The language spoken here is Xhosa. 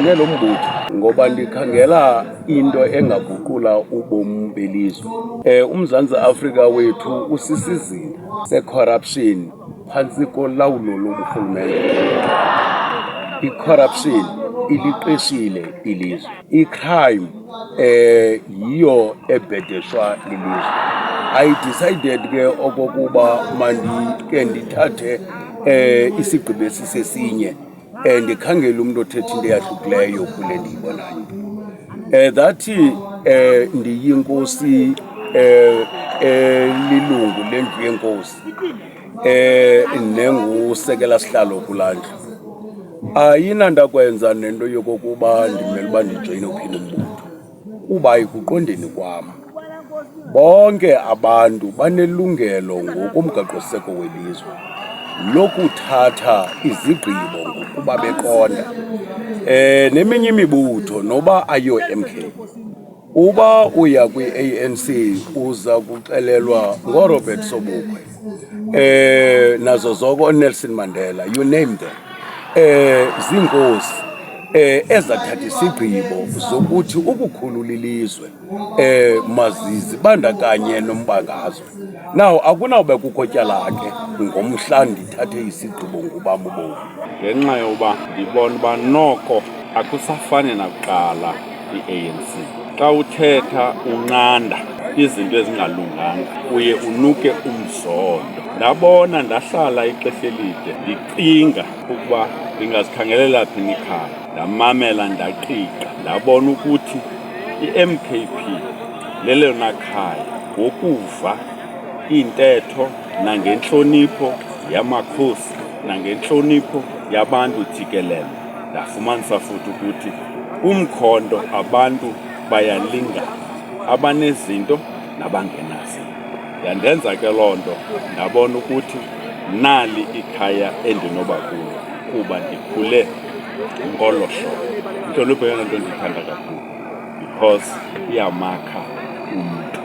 ndijoyine lo mbutho ngoba ndikhangela into engaguqula ubomi belizwe. UMzantsi Afrika wethu usisizini se-corruption phantsi kolawulo loburhulumente. I-corruption iliqeshile ilizwe. I-crime yiyo ebhedeshwa lilizwe. I decided ke okokuba mandike ndithathe isigqibo esisesinye ndikhangela umuntu othetha into eyahlukileyo kule ndiyibonayo. That ndiyinkosi lilungu lendlu yenkosi nengusekela sihlalo kulaa ndlu. Ayinandakwenza nento yokokuba ndimele uba ndijoyine uphila umbutho kuba ekuqondeni kwam bonke abantu banelungelo ngokomgaqosiseko welizwe lokuthatha izigqibo ngokuba beqonda. Neminye imibutho noba ayiyo MK, uba uya kwi-ANC uza kuxelelwa ngoRobert Sobukwe, nazo zonke Nelson Mandela, you name them, ziinkosi ezathatha isigqibo zokuthi ukukhulula ilizwe mazizibandakanye nombangazwe. Now akunawube kukho tyala ke ngomhla ndithathe isigqibo ngubam ubomi, ngenxa yoba ndibona uba noko akusafani nakuqala i-ANC. Xa uthetha unqanda izinto ezingalunganga uye unuke umzondo. Ndabona ndahlala ixesha elide ndicinga ukuba ndingazikhangelela phi ikhaya, ndamamela ndaqiqa ndabona ukuthi i-MKP lelona khaya ngokuva iintetho nangentlonipho yamakhosi nangentlonipho yabantu jikelele. Ndafumanisa futhi ukuthi umkhondo abantu bayalingana, abanezinto nabangenazinto. Yandenza ke loo nto ndabona ukuthi nali ikhaya endinoba kulo kuba ndikhule ngolo hlobo. Intlonipho yeyona nto ndiyithanda kakhulu because iyamakha umntu.